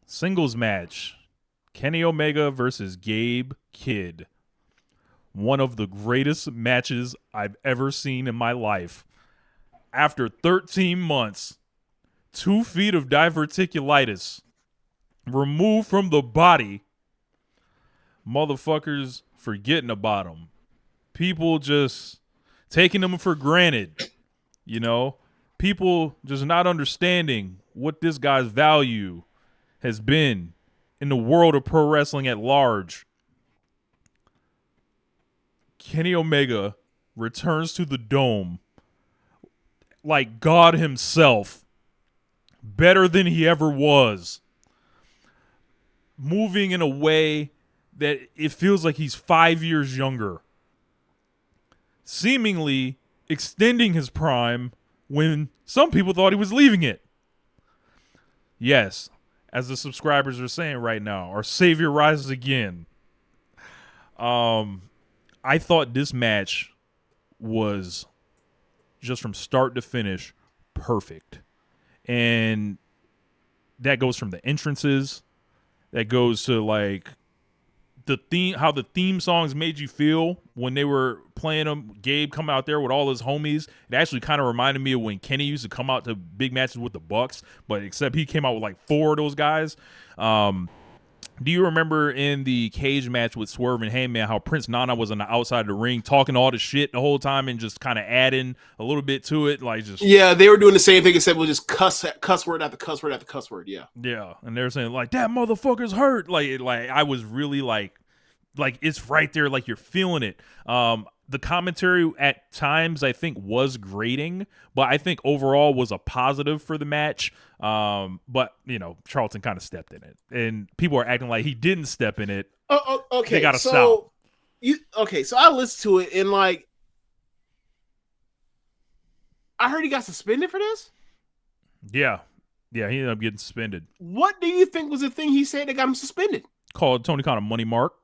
Singles match. Kenny Omega versus Gabe Kidd. One of the greatest matches I've ever seen in my life. After 13 months, 2 feet of diverticulitis removed from the body, motherfuckers forgetting about him. People just taking him for granted, you know? People just not understanding what this guy's value has been in the world of pro wrestling at large. Kenny Omega returns to the Dome like God himself, better than he ever was, moving in a way that it feels like he's 5 years younger, seemingly extending his prime when some people thought he was leaving it. Yes, as the subscribers are saying right now, our savior rises again. I thought this match was just from start to finish perfect. And that goes from the entrances, that goes to like the theme, how the theme songs made you feel when they were playing them. Gabe come out there with all his homies. It actually kind of reminded me of when Kenny used to come out to big matches with the Bucks, but except he came out with like 4 of those guys. Do you remember in the cage match with Swerve and Heyman how Prince Nana was on the outside of the ring talking all the shit the whole time and just kind of adding a little bit to it, like just they were doing the same thing except we'll just cuss word after cuss word after cuss word. Yeah, and they're saying like that motherfucker's hurt. Like I was really like it's right there, like you're feeling it. The commentary at times I think was grating, but I think overall was a positive for the match. But you know, Charlton kind of stepped in it, and people are acting like he didn't step in it. Okay, they gotta stop. So I listened to it and like I heard he got suspended for this. Yeah, he ended up getting suspended. What do you think was the thing he said that got him suspended? Called Tony Khan a money mark.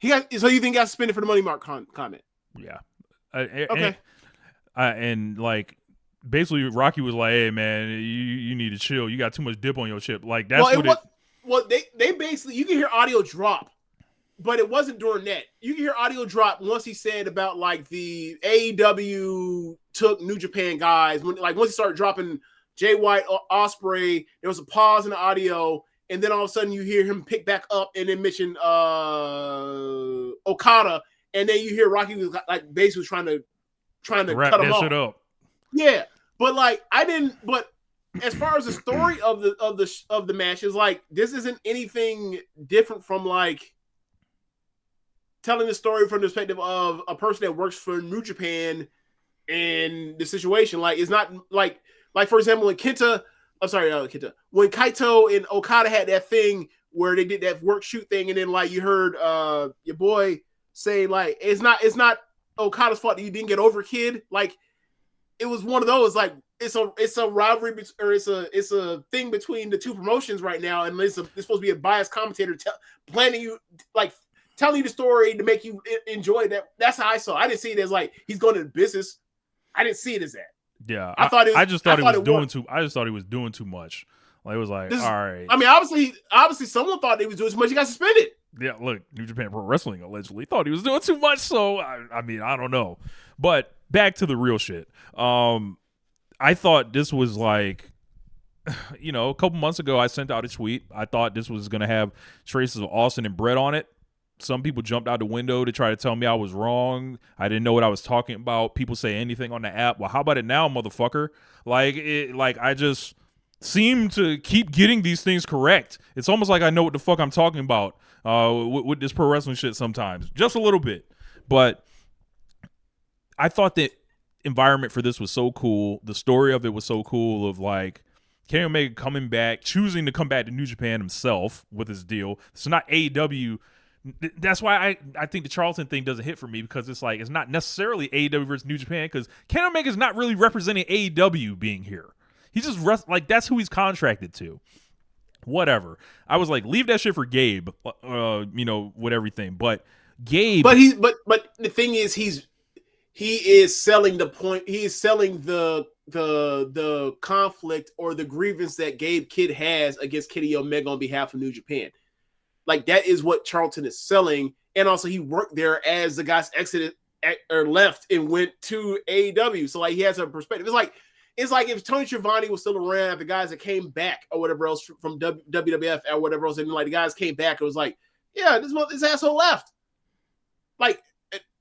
So you think he got suspended for the money mark comment? Yeah. Okay. And like basically Rocky was like, "Hey man, you need to chill. You got too much dip on your chip." Like that's they basically, you can hear audio drop, but it wasn't during that. You can hear audio drop once he said about like the AEW took New Japan guys once he started dropping Jay White, Ospreay. There was a pause in the audio. And then all of a sudden you hear him pick back up and then mention Okada, and then you hear Rocky was like basically trying to wrap cut him that off. Shit up. Yeah, but like I didn't. But as far as the story of the match is like, this isn't anything different from like telling the story from the perspective of a person that works for New Japan and the situation. Like it's not like for example when Kenta. When Kaito and Okada had that thing where they did that work shoot thing, and then like you heard your boy say like it's not Okada's fault that you didn't get over, kid. Like it was one of those like it's a rivalry or it's a thing between the two promotions right now, and it's supposed to be a biased commentator planning you like telling you the story to make you enjoy that. That's how I saw it. I didn't see it as like he's going to business. I didn't see it as that. Yeah, I just thought he was doing too much. Like it was like, all right. I mean, obviously, someone thought he was doing too much. He got suspended. Yeah, look, New Japan Pro Wrestling allegedly thought he was doing too much. So I mean, I don't know. But back to the real shit. I thought this was like, you know, a couple months ago I sent out a tweet. I thought this was gonna have traces of Austin and Brett on it. Some people jumped out the window to try to tell me I was wrong. I didn't know what I was talking about. People say anything on the app. Well, how about it now, motherfucker? Like I just seem to keep getting these things correct. It's almost like I know what the fuck I'm talking about with this pro wrestling shit sometimes. Just a little bit. But I thought the environment for this was so cool. The story of it was so cool of like Kenny Omega coming back, choosing to come back to New Japan himself with his deal. It's not AEW. That's why I think the Charlton thing doesn't hit for me, because it's like it's not necessarily AEW versus New Japan, because Kenny Omega's not really representing AEW being here. He's just like that's who he's contracted to. Whatever. I was like, leave that shit for Gabe. You know, with everything. But Gabe, but the thing is, he is selling the point. He is selling the the conflict or the grievance that Gabe Kidd has against Kenny Omega on behalf of New Japan. Like, that is what Charlton is selling. And also he worked there as the guys exited or left and went to AEW. So like he has a perspective. It's like if Tony Schiavone was still around, the guys that came back or whatever else from WWF or whatever else, and like the guys came back, it was like, yeah, this asshole left. Like,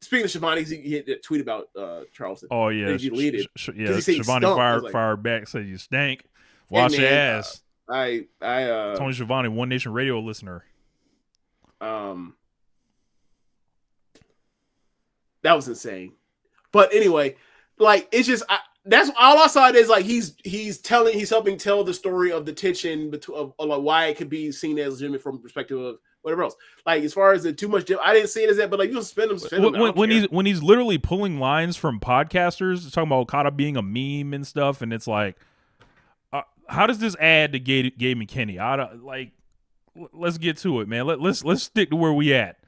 speaking of Schiavone, he had a tweet about Charleston. Oh yeah, he deleted. Schiavone fired back, said you stank. Wash your ass. Tony Schiavone, One Nation Radio listener. That was insane. But anyway, like, it's just that's all I saw. It is like he's helping tell the story of the tension between of like why it could be seen as legitimate from the perspective of whatever else. Like, as far as the too much, I didn't see it as that. But like, you can spend them. When he's literally pulling lines from podcasters talking about Okada being a meme and stuff, and it's like, how does this add to Gabe McKinney? Let's get to it, man. Let's stick to where we at.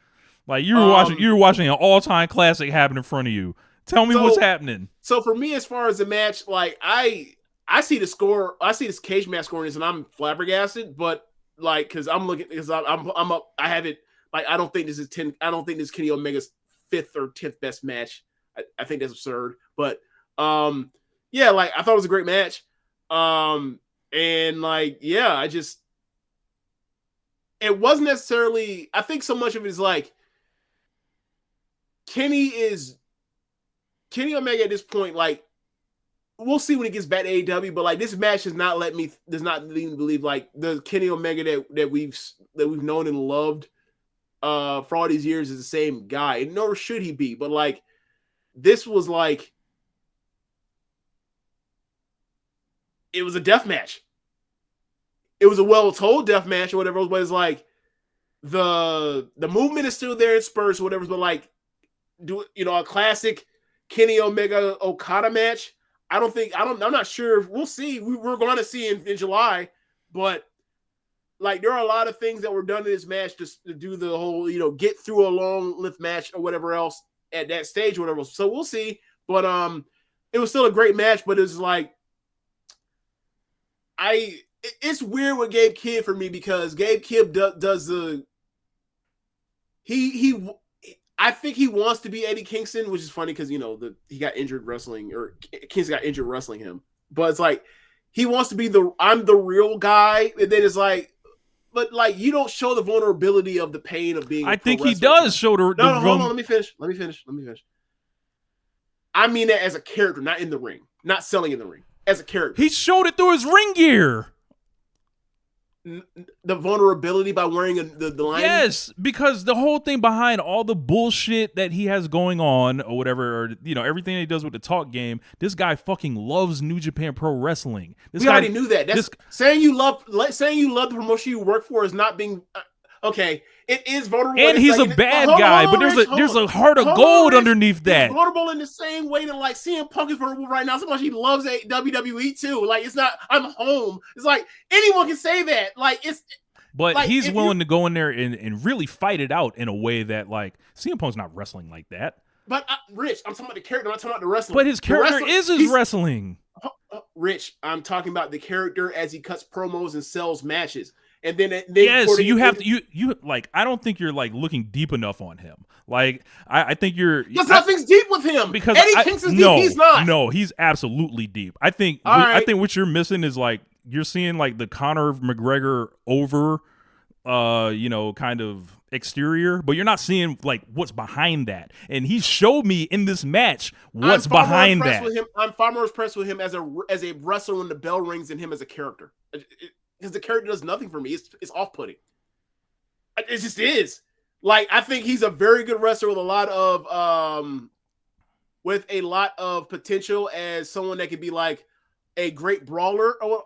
Like, you were watching an all-time classic happen in front of you. Tell me what's happening. So for me, as far as the match, like I see the score, I see this cage match scoring, and I'm flabbergasted. But like, because I'm looking, because I'm up, I have it. Like, I don't think this is Kenny Omega's 5th or 10th best match. I think that's absurd. But yeah, like, I thought it was a great match. And like, yeah, it wasn't necessarily. I think so much of it is like Kenny Omega at this point, like, we'll see when he gets back to AEW, but like, this match does not lead me to believe like the Kenny Omega that we've known and loved for all these years is the same guy, and nor should he be. But like, this was like, it was a death match. It was a well-told death match or whatever, but it's like the movement is still there in spurts or whatever, but like, a classic Kenny Omega Okada match. I'm not sure. We'll see. We're going to see in July, but like, there are a lot of things that were done in this match just to do the whole, get through a long lift match or whatever else at that stage or whatever. So we'll see. But it was still a great match, but it's like, it's weird with Gabe Kidd for me, because Gabe Kidd does the I think he wants to be Eddie Kingston, which is funny because he got injured wrestling, or Kingston got injured wrestling him. But it's like, he wants to be I'm the real guy, and then it's like, but like, you don't show the vulnerability of the pain of being. I think he does show the. No, hold on. Let me finish. I mean that as a character, not in the ring, not selling in the ring. As a character, he showed it through his ring gear. The vulnerability by wearing the line. Yes, because the whole thing behind all the bullshit that he has going on or whatever, or everything that he does with the talk game, this guy fucking loves New Japan Pro Wrestling. We already knew that. That's saying you love the promotion you work for is not being okay. It is vulnerable, and he's a bad guy, but there's a heart of gold underneath that. He's vulnerable in the same way that like CM Punk is vulnerable right now. So much he loves WWE too. Like, it's not, I'm home. It's like, anyone can say that. Like, it's. But like, he's willing to go in there and really fight it out in a way that, like, CM Punk's not wrestling like that. But Rich, I'm talking about the character. I'm not talking about the wrestling. But his character is wrestling. Rich, I'm talking about the character as he cuts promos and sells matches. And then yes, you have to you like, I don't think you're like looking deep enough on him. Like, I think you're. Because nothing's deep with him. Because Eddie Kingston's deep. He's not. No, he's absolutely deep. I think what you're missing is like, you're seeing like the Conor McGregor over, kind of exterior, but you're not seeing like what's behind that. And he showed me in this match what's behind that. I'm far more impressed with him as a wrestler when the bell rings than him as a character. Because the character does nothing for me. It's off-putting. It just is. Like, I think he's a very good wrestler with a lot of potential as someone that could be like a great brawler or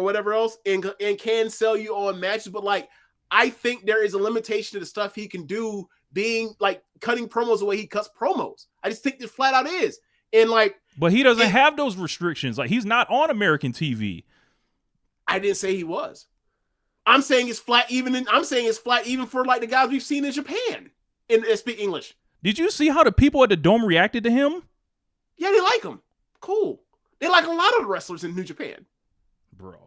whatever else, and can sell you on matches. But like, I think there is a limitation to the stuff he can do, being like cutting promos the way he cuts promos. I just think this flat out is. And like, but he doesn't have those restrictions. Like, he's not on American TV. I didn't say he was. I'm saying it's flat even for like the guys we've seen in Japan and speak English. Did you see how the people at the Dome reacted to him? Yeah, they like him. Cool. They like a lot of the wrestlers in New Japan. Bro,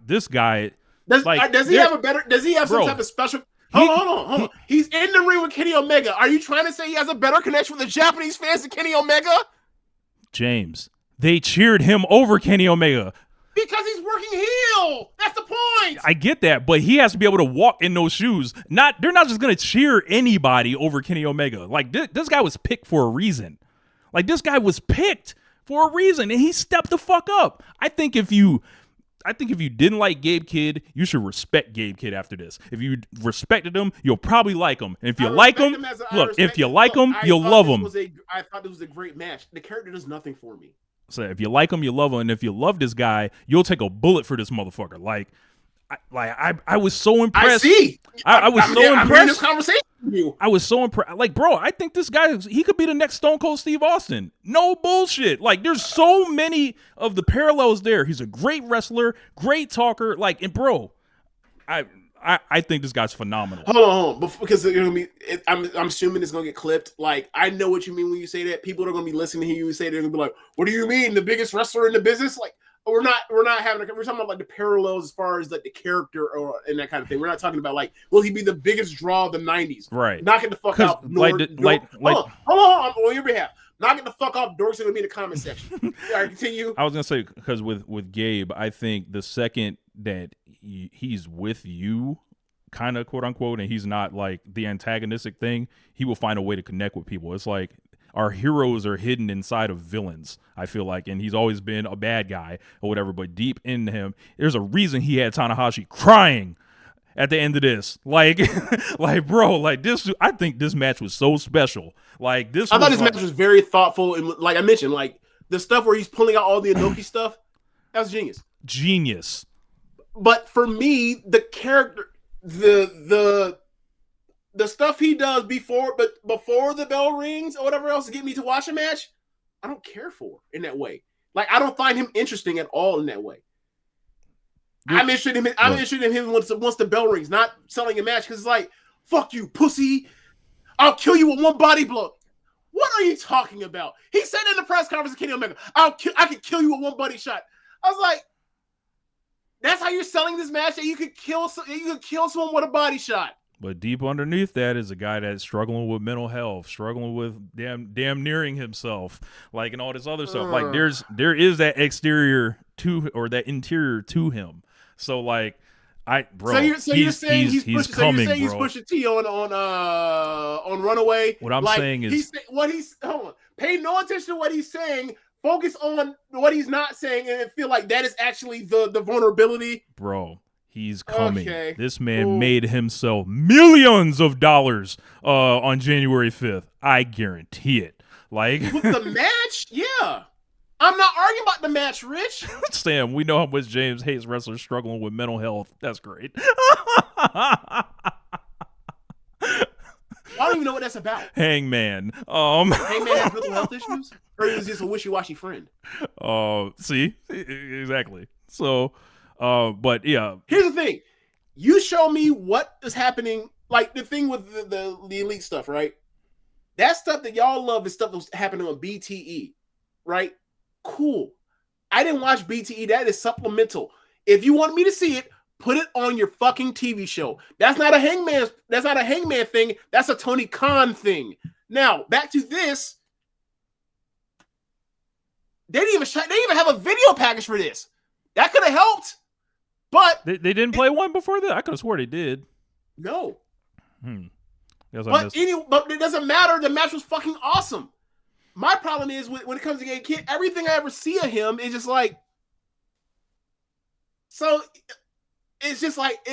this guy does he have a better? Does he have some type of special? Hold on. He's in the ring with Kenny Omega. Are you trying to say he has a better connection with the Japanese fans than Kenny Omega? James, they cheered him over Kenny Omega. Because he's working heel. That's the point. I get that, but he has to be able to walk in those shoes. They're not just going to cheer anybody over Kenny Omega. Like, this guy was picked for a reason. Like, this guy was picked for a reason, and he stepped the fuck up. I think if you didn't like Gabe Kidd, you should respect Gabe Kidd after this. If you respected him, you'll probably like him. And if you like him, you'll love him. I thought this was a great match. The character does nothing for me. So if you like him, you love him. And if you love this guy, you'll take a bullet for this motherfucker. I was so impressed. I see. I was so impressed. I'm hearing this conversation with you. I was so impressed. Like, bro, I think this guy, he could be the next Stone Cold Steve Austin. No bullshit. Like, there's so many of the parallels there. He's a great wrestler, great talker. Like, and bro, I think this guy's phenomenal. Hold on, because I'm assuming it's gonna get clipped. Like, I know what you mean when you say that. People are gonna be listening to you say they're gonna be like, "What do you mean, the biggest wrestler in the business?" Like, we're not having. We're talking about like the parallels as far as like the character and that kind of thing. We're not talking about like, will he be the biggest draw of the '90s? Right. Knock it the fuck out. Hold on. On your behalf. Knock it the fuck off. Dorks are gonna be in the comment section. All right, continue. I was gonna say, because with Gabe, I think the second that he's with you, kind of quote unquote, and he's not like the antagonistic thing, he will find a way to connect with people. It's like our heroes are hidden inside of villains, I feel like, and he's always been a bad guy or whatever, but deep in him, there's a reason he had Tanahashi crying at the end of this. Like, bro, like this, I think this match was so special. Like this, I thought this match was very thoughtful, and like I mentioned, like the stuff where he's pulling out all the Inoki stuff, that was genius. But for me, the character, the stuff he does before the bell rings or whatever else to get me to watch a match, I don't care for in that way. Like, I don't find him interesting at all in that way. I'm interested in him once the bell rings, not selling a match, because it's like, fuck you, pussy. I'll kill you with one body blow. What are you talking about? He said in the press conference of Kenny Omega, I can kill you with one body shot. I was like, that's how you're selling this match, that you could kill someone with a body shot. But deep underneath that is a guy that's struggling with mental health, struggling with damn nearing himself, like, and all this other stuff. Like, there is that exterior to, or that interior to him. So like, you're saying he's pushing T on Runaway. What I'm saying is pay no attention to what he's saying. Focus on what he's not saying, and feel like that is actually the vulnerability. Bro, he's coming. Okay. This man Ooh. made himself millions of dollars on January 5th. I guarantee it. Like, with the match, yeah. I'm not arguing about the match, Rich. Sam, we know how much James hates wrestlers struggling with mental health. That's great. I don't even know what that's about. Hangman. Hangman has mental health issues? Or is this a wishy-washy friend? See? Exactly. So, but yeah. Here's the thing. You show me what is happening, like the thing with the elite stuff, right? That stuff that y'all love is stuff that was happening on BTE, right? Cool. I didn't watch BTE. That is supplemental. If you want me to see it, put it on your fucking TV show. That's not a Hangman thing. That's a Tony Khan thing. Now, back to this. They didn't even have a video package for this. That could have helped. But they didn't play one before that? I could have swore they did. No. But it doesn't matter. The match was fucking awesome. My problem is when it comes to Gabe Kidd, everything I ever see of him is just like, so it's just like,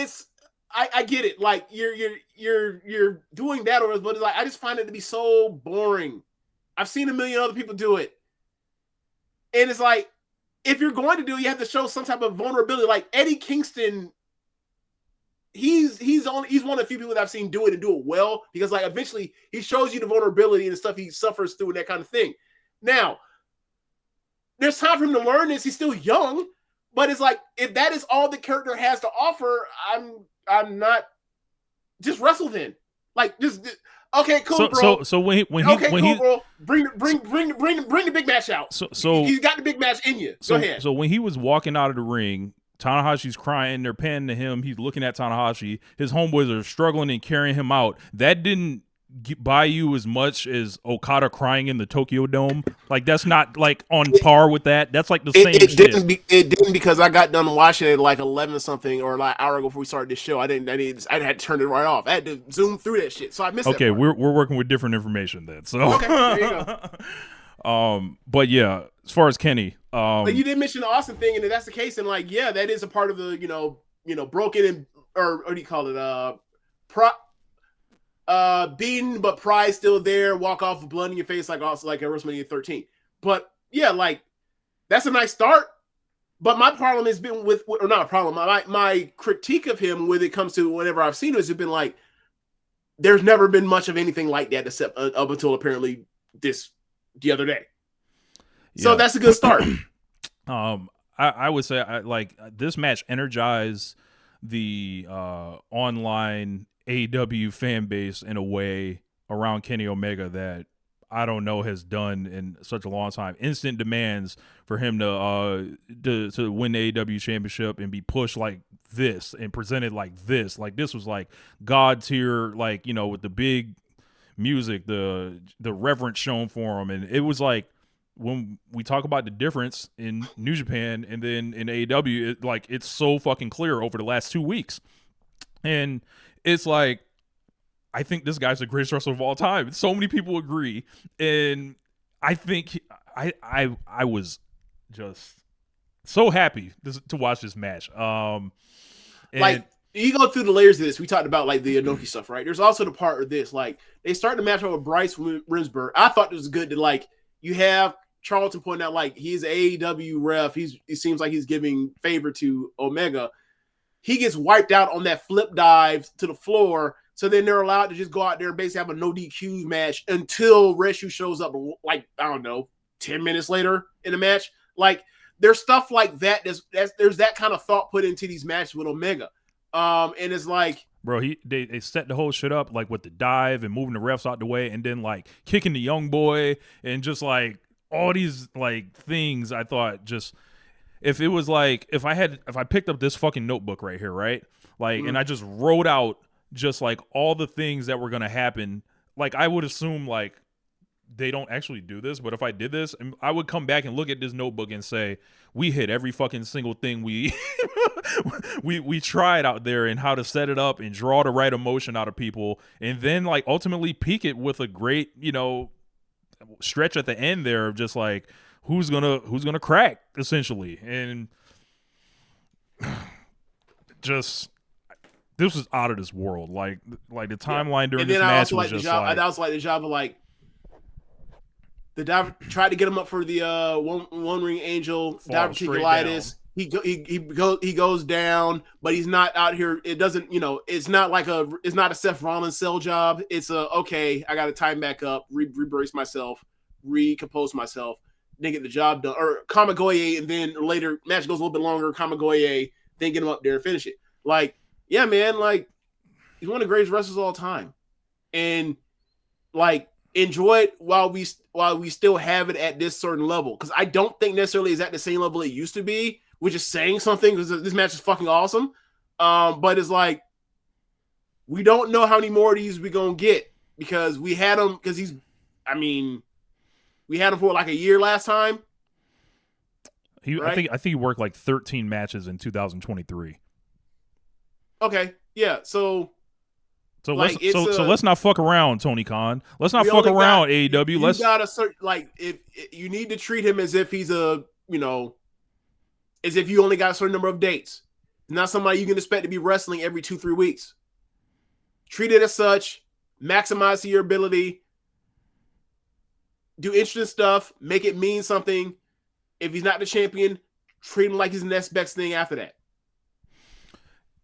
I get it. Like you're doing that, but it's like, I just find it to be so boring. I've seen a million other people do it. And it's like, if you're going to do it, you have to show some type of vulnerability. Like Eddie Kingston, he's one of the few people that I've seen do it and do it well, because like eventually he shows you the vulnerability and the stuff he suffers through and that kind of thing. Now, there's time for him to learn this. He's still young, but it's like, if that is all the character has to offer, I'm not, just wrestle then. Like, just Okay, cool, bro. So when he bro. Bring the big match out. So you got the big match in you. Go ahead. So when he was walking out of the ring, Tanahashi's crying. They're panning to him. He's looking at Tanahashi. His homeboys are struggling and carrying him out. That didn't buy you as much as Okada crying in the Tokyo Dome. Like, that's not like on par with that. That's like the same shit. It didn't because I got done watching it like 11 or something or like an hour ago before we started this show. I had to turn it right off. I had to zoom through that shit. So I missed it. Okay, we're working with different information then. So okay, there you go. But yeah, as far as Kenny, but you did mention the Austin thing, and if that's the case, and like, yeah, that is a part of the broken and or what do you call it? Beaten, but pride still there. Walk off with blood in your face, like also like at WrestleMania 13. But yeah, like that's a nice start. But my problem has been with, or not a problem. My critique of him when it comes to whenever I've seen it has been like, there's never been much of anything like that except up until apparently the other day. Yeah. So that's a good start. I would say like this match energized the online AEW fan base in a way around Kenny Omega that I don't know has done in such a long time. Instant demands for him to win the AEW championship and be pushed like this and presented like this. Like this was like God tier, like, with the big music, the reverence shown for him. And it was like, when we talk about the difference in New Japan and then in AEW, it's so fucking clear over the last 2 weeks. And it's like, I think this guy's the greatest wrestler of all time. So many people agree. And I think I was just so happy to watch this match. Like, you go through the layers of this. We talked about like the Inoki stuff, right? There's also the part of this, like they start the match out with Bryce Remsburg. I thought it was good that like you have Charlton pointing out like he's an AEW ref. It seems like he's giving favor to Omega. He gets wiped out on that flip dive to the floor. So then they're allowed to just go out there and basically have a no DQ match until Reshu shows up, like, I don't know, 10 minutes later in the match. Like, there's stuff like that. There's that kind of thought put into these matches with Omega. And it's like, bro, they set the whole shit up like with the dive and moving the refs out the way and then like kicking the young boy and just like all these like things. I thought just if it was like if I picked up this fucking notebook right here, right? Like and I just wrote out just like all the things that were gonna happen, like I would assume like they don't actually do this, but if I did this, I would come back and look at this notebook and say, we hit every fucking single thing we tried out there and how to set it up and draw the right emotion out of people, and then like ultimately peak it with a great, stretch at the end there of just like who's gonna crack essentially, and just this was out of this world. Like the timeline during this match was just like that was like the job of like. The diver tried to get him up for the one ring angel diverticulitis. He goes down, but he's not out here. It doesn't, it's not a Seth Rollins cell job. It's okay, I got to time back up, rebrace myself, recompose myself, then get the job done. Or Kamigoye, and then later match goes a little bit longer. Kamigoye, then get him up there and finish it. Like, yeah, man, like he's one of the greatest wrestlers of all time, and like. Enjoy it while we still have it at this certain level, because I don't think necessarily is at the same level it used to be, which is saying something because this match is fucking awesome. But it's like we don't know how many more of these we're gonna get because we had him we had him for like a year last time. Right? I think he worked like 13 matches in 2023. Okay, yeah, so let's not fuck around, Tony Khan. Let's not fuck around, AEW. You gotta if you need to treat him as if he's as if you only got a certain number of dates. Not somebody you can expect to be wrestling every 2-3 weeks. Treat it as such. Maximize to your ability. Do interesting stuff. Make it mean something. If he's not the champion, treat him like he's the next best thing after that.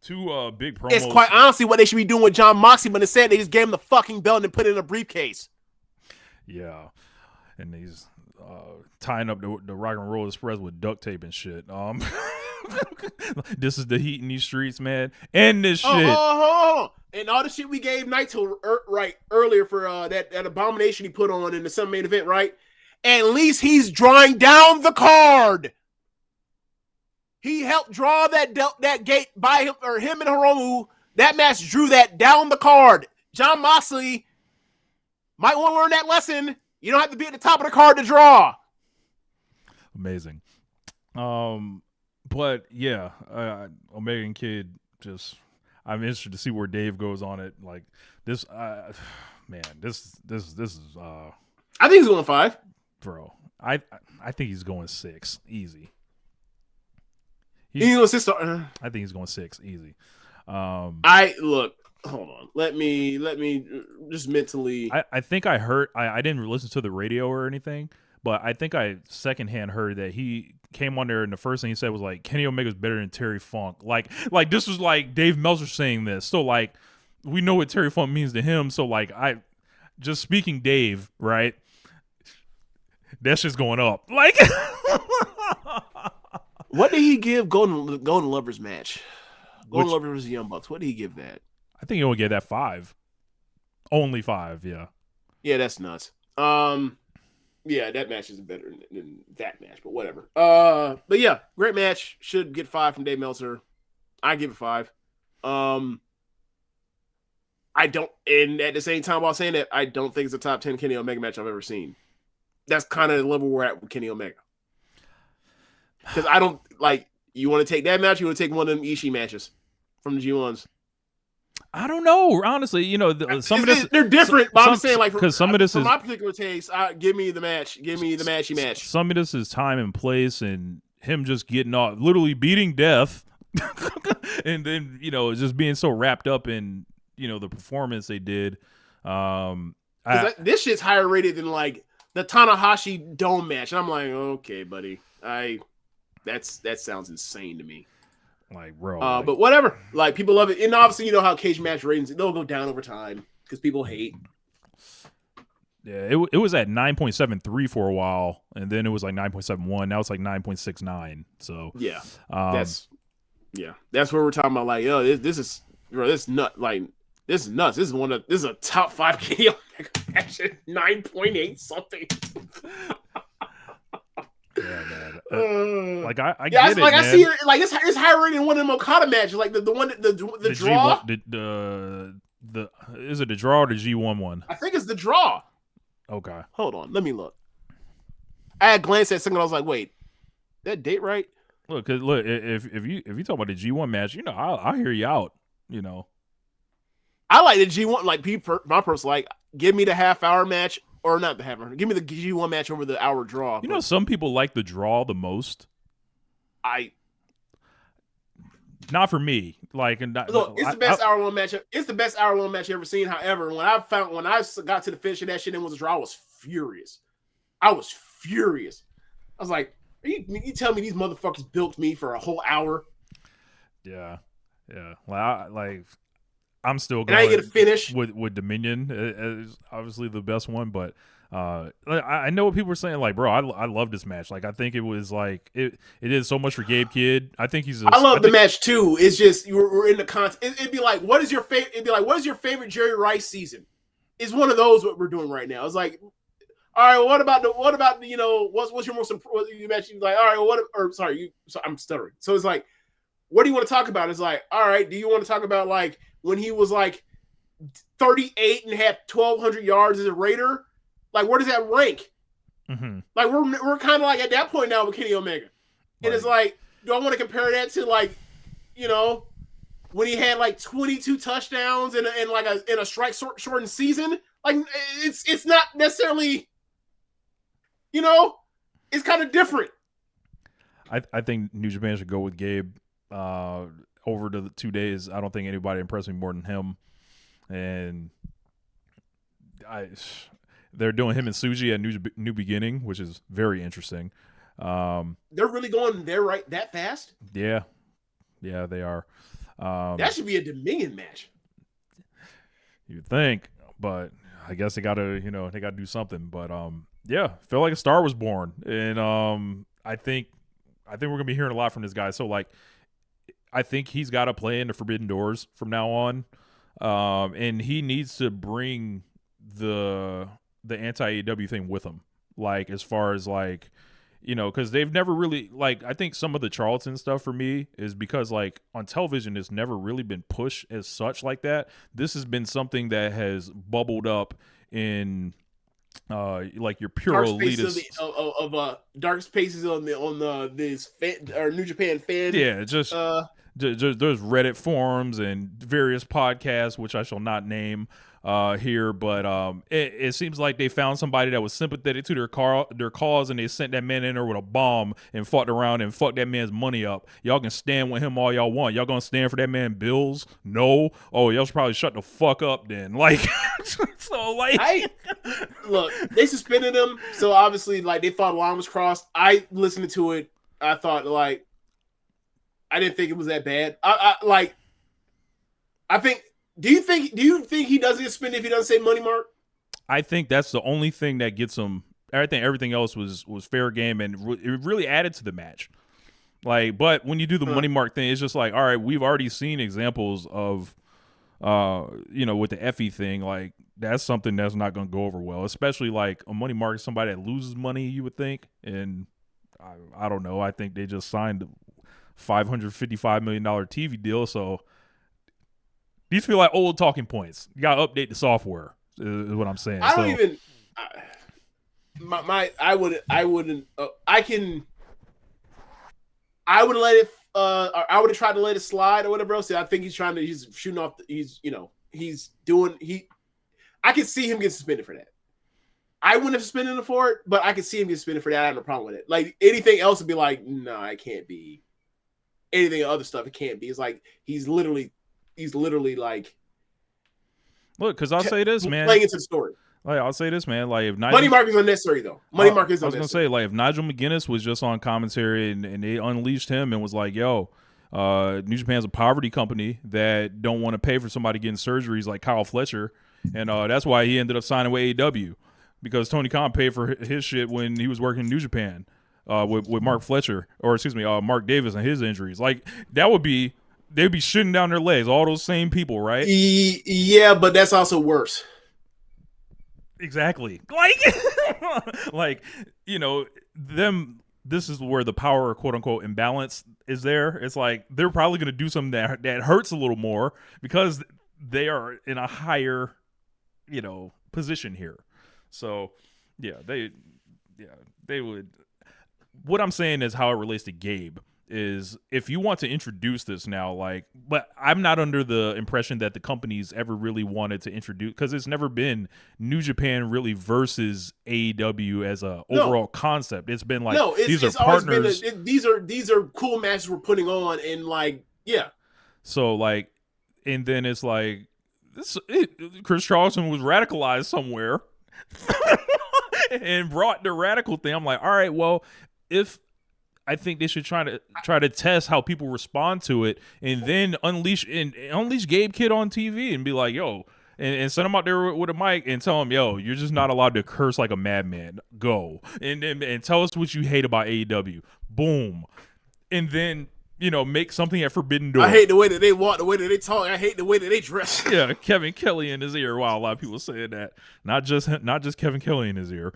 Two big promos. It's quite honestly what they should be doing with John Moxley, but instead they just gave him the fucking belt and put it in a briefcase. Yeah, and he's tying up the Rock and Roll Express with duct tape and shit. This is the heat in these streets, man. End this shit. And all the shit we gave Naito earlier for that abomination he put on in the Sun main event, right? At least he's drawing down the card. He helped draw that gate by him, or him and Hiromu. That match drew that down the card. Jon Moxley might want to learn that lesson. You don't have to be at the top of the card to draw. Amazing. But yeah, Omega and Kidd, just I'm interested to see where Dave goes on it. Like this, man, this is I think he's going 5, bro. I think he's going 6 easy. He's going 6. I think he's going 6 easy. Hold on. Let me just mentally. I think I heard. I didn't listen to the radio or anything, but I think I secondhand heard that he came on there and the first thing he said was like, Kenny Omega's better than Terry Funk. Like this was like Dave Meltzer saying this. So like we know what Terry Funk means to him. So like just speaking Dave, right? That's just going up. Like what did he give Golden Lovers match? Golden Lovers versus Young Bucks. What did he give that? I think he only gave that 5. Only 5, yeah. Yeah, that's nuts. Yeah, that match is better than that match, but whatever. But yeah, great match. Should get 5 from Dave Meltzer. I give it 5. I don't, and at the same time while saying that, I don't think it's a top 10 Kenny Omega match I've ever seen. That's kind of the level we're at with Kenny Omega. Because I don't, like, you want to take that match, you want to take one of them Ishii matches from the G1s. I don't know, honestly. You know, some of this they're different. But I'm saying, like, because some of this is my particular taste. Give me the match. Give me the matchy match. Some of this is time and place, and him just getting off, literally beating death, and then just being so wrapped up in the performance they did. This shit's higher rated than like the Tanahashi Dome match. And I'm like, okay, buddy, that sounds insane to me. Like, bro, but whatever. Like, people love it, and obviously, you know how cage match ratings, they'll go down over time because people hate. Yeah, it was at 9.73 for a while, and then it was like 9.71. Now it's like 9.69. So yeah, that's where we're talking about. Like, yo, this is nut. Like, this is nuts. This is a top 5 KO match at 9.8 something. Yeah, man. Like I get it, like man. I see it. Like it's higher rated than one of them Okada matches. Like the one the draw. The is it the draw or the G1 one? I think it's the draw. Okay, hold on. Let me look. I had glanced at something. I was like, wait, that date right? Look, if you talk about the G1 match, I'll hear you out. I like the G1. Like my personal, like, give me the half-hour match. Or not the half hour. Give me the G1 match over the hour draw. Some people like the draw the most. Not for me. Like, look, it's the best hour long match. It's the best hour long match I've ever seen. However, when I got to the finish of that shit and it was a draw, I was furious. I was like, you tell me these motherfuckers built me for a whole hour? Yeah. Well, I'm still going. And I get a finish with Dominion is obviously the best one, but I know what people are saying. Like, bro, I love this match. Like, I think it was like it did so much for Gabe Kidd. I think he's. I love the match too. It's just we're in the content. It'd be like, what is your favorite? It'd be like, what is your favorite Jerry Rice season? It's one of those what we're doing right now. It's like, all right, well, what about what's your most important match? Like, all right, well, I'm stuttering. So it's like, what do you want to talk about? It's like, all right, do you want to talk about like when he was like 38 and had 1,200 yards as a Raider? Like, where does that rank? Mm-hmm. Like, we're kind of like at that point now with Kenny Omega. And It's like, do I want to compare that to like, when he had like 22 touchdowns in a strike shortened season? Like, it's not necessarily, it's kind of different. I think New Japan should go with Gabe over the 2 days. I don't think anybody impressed me more than him. And they're doing him and Suji at New Beginning, which is very interesting. They're really going there that fast? Yeah, they are. That should be a Dominion match. You'd think, but I guess they gotta do something. But felt like a star was born, and I think we're gonna be hearing a lot from this guy. So like, I think he's got to play in the Forbidden Doors from now on. And he needs to bring the anti AEW thing with him. Like as far as like, because they've never really like. I think some of the Charlton stuff for me is because like on television, it's never really been pushed as such like that. This has been something that has bubbled up in like your pure elitist dark spaces on the this fan, or New Japan fan. Yeah, just there's Reddit forums and various podcasts, which I shall not name here, but it seems like they found somebody that was sympathetic to their cause, and they sent that man in there with a bomb and fought around and fucked that man's money up. Y'all can stand with him all y'all want. Y'all gonna stand for that man bills? No. Oh, y'all should probably shut the fuck up then. Like, so like, look, they suspended him, so obviously like they thought the line was crossed. I listened to it. I thought like I didn't think it was that bad. I think. Do you think he doesn't get suspended if he doesn't say money mark? I think that's the only thing that gets him. I think everything else was fair game, and it really added to the match. Like, but when you do the money mark thing, it's just like, all right, we've already seen examples of, with the Effie thing. Like, that's something that's not going to go over well, especially like a money mark is somebody that loses money, you would think. And I don't know. I think they just signed a $555 million TV deal, so. These feel like old talking points. You gotta update the software. Is what I'm saying. I don't even. I wouldn't. I would let it. I would have tried to let it slide or whatever else. I think he's shooting off. I could see him get suspended for that. I wouldn't have suspended him for it, but I could see him get suspended for that. I have no problem with it. Like anything else would be like, no, it can't be. Anything other stuff, it can't be. It's like he's literally like, look, because I'll say this, man. Playing into the story. Like I'll say this, man. Like if money mark is unnecessary, though. Money mark is unnecessary. I was gonna say, like if Nigel McGuinness was just on commentary and they unleashed him and was like, "Yo, New Japan's a poverty company that don't want to pay for somebody getting surgeries like Kyle Fletcher, and that's why he ended up signing with AEW because Tony Khan paid for his shit when he was working in New Japan with Mark Fletcher, or excuse me, Mark Davis and his injuries. Like that would be." They'd be shitting down their legs, all those same people, right? Yeah, but that's also worse. Exactly. Like, them. This is where the power, quote unquote, imbalance is there. It's like they're probably going to do something that hurts a little more because they are in a higher, position here. So, they would. What I'm saying is how it relates to Gabe. Is if you want to introduce this now, but I'm not under the impression that the company's ever really wanted to introduce, because it's never been New Japan really versus AEW as a overall concept. It's been like these are partners. These are cool matches we're putting on, and So and then it's like Chris Charlton was radicalized somewhere and brought the radical thing. I'm like, all right, well, I think they should try to test how people respond to it, and then unleash Gabe Kidd on TV and be like, yo, and send him out there with a mic and tell him, yo, you're just not allowed to curse like a madman. Go and tell us what you hate about AEW. Boom, and then make something at Forbidden Door. I hate the way that they walk, the way that they talk. I hate the way that they dress. Yeah, Kevin Kelly in his ear. Wow, a lot of people saying that. Not just Kevin Kelly in his ear.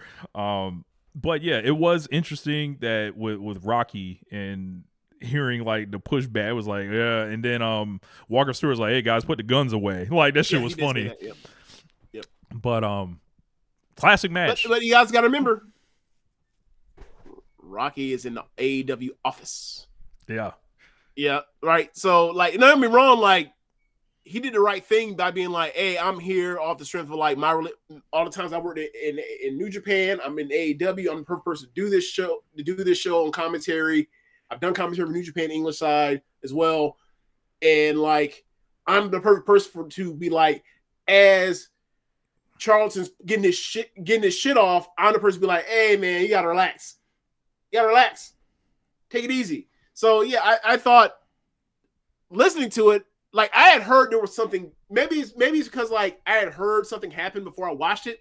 But yeah, it was interesting that with Rocky and hearing like the pushback, it was like, yeah, and then Walker Stewart was like, hey guys, put the guns away. Like that shit was funny. Yep. But classic match. But you guys gotta remember, Rocky is in the AEW office. Yeah. Yeah, right. So don't get me wrong, he did the right thing by being like, hey, I'm here off the strength of all the times I worked in New Japan. I'm in AEW. I'm the perfect person to do this show on commentary. I've done commentary for New Japan English side as well. And I'm the perfect person to be like, as Charlton's getting this shit off, I'm the person to be like, hey man, you gotta relax. Take it easy. So yeah, I thought listening to it, I had heard there was something. Maybe it's because I had heard something happen before I watched it,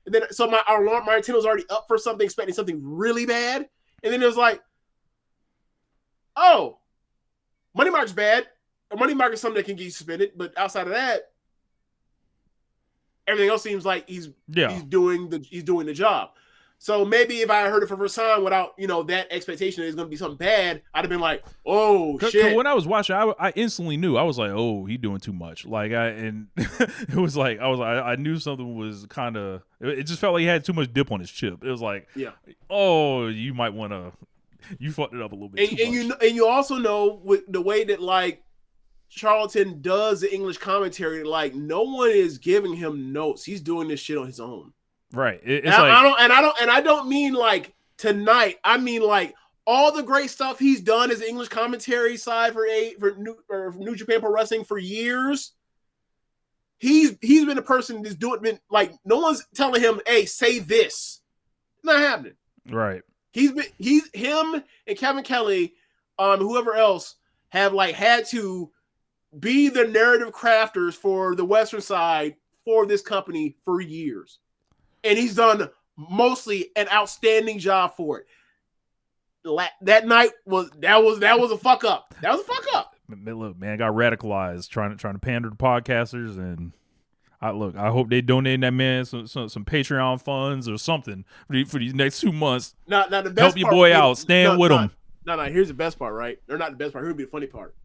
and then so my antenna was already up for something, expecting something really bad, and then it was like, oh, money mark's bad. A money mark is something that can get you suspended, but outside of that, everything else seems like he's doing the job. So maybe if I heard it for the first time without, that expectation that it's going to be something bad, I'd have been like, oh, shit. When I was watching, I instantly knew. I was like, oh, he doing too much. It was like, I knew something was kind of, it just felt like he had too much dip on his chip. It was like, oh, you might want to, you fucked it up a little bit too much. And you also know with the way that, like, Charlton does the English commentary, like, no one is giving him notes. He's doing this shit on his own. Right. I don't mean like tonight. I mean like all the great stuff he's done as English commentary side for New Japan Pro Wrestling for years. He's been a person that's been like, no one's telling him, hey, say this. Not happening. Right. Him and Kevin Kelly, whoever else have like had to be the narrative crafters for the Western side for this company for years. And he's done mostly an outstanding job for it. That night was a fuck up. That was a fuck up. Look, man, got radicalized trying to pander to podcasters, and I hope they donate that man some Patreon funds or something for these next 2 months. Now the best help your boy out. Stand with him. No. Here's the best part, right? Or not the best part. Here'd be the funny part.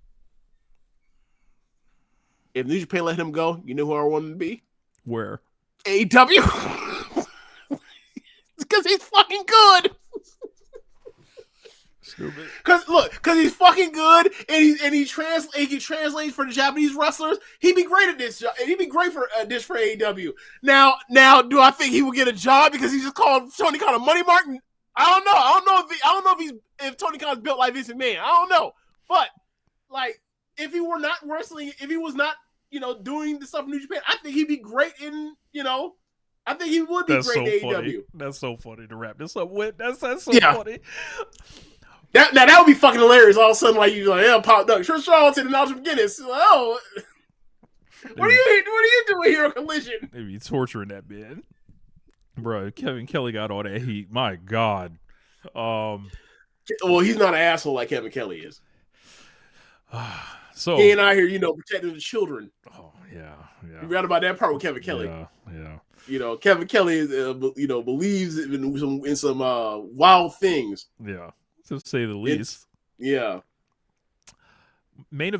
If New Japan let him go, you know who I want him to be? Where? AEW. Because he's fucking good. Stupid. Because he's fucking good, and he can translate for the Japanese wrestlers. He'd be great at this job, and he'd be great for this for AEW. Now, do I think he will get a job because he just called Tony Khan a money mark? I don't know. I don't know if Tony Khan's built like Vince McMahon. I don't know. But like, if he were not wrestling, if he was not, doing the stuff in New Japan, I think he'd be great in, I think he would be great in AEW. Funny. That's so funny to wrap this up with. That's so funny. That would be fucking hilarious. All of a sudden, like, you're like, yeah, Pop Duck, Chris Charlton and Alfred Guinness. Like, oh, what are you doing here on Collision? Maybe torturing that man, bro. Kevin Kelly got all that heat. My God. Well, he's not an asshole like Kevin Kelly is. So he ain't out here, protecting the children. Oh yeah. You read about that part with Kevin Kelly. Yeah. Kevin Kelly, believes in some wild things. Yeah, to say the least. Yeah. Main event.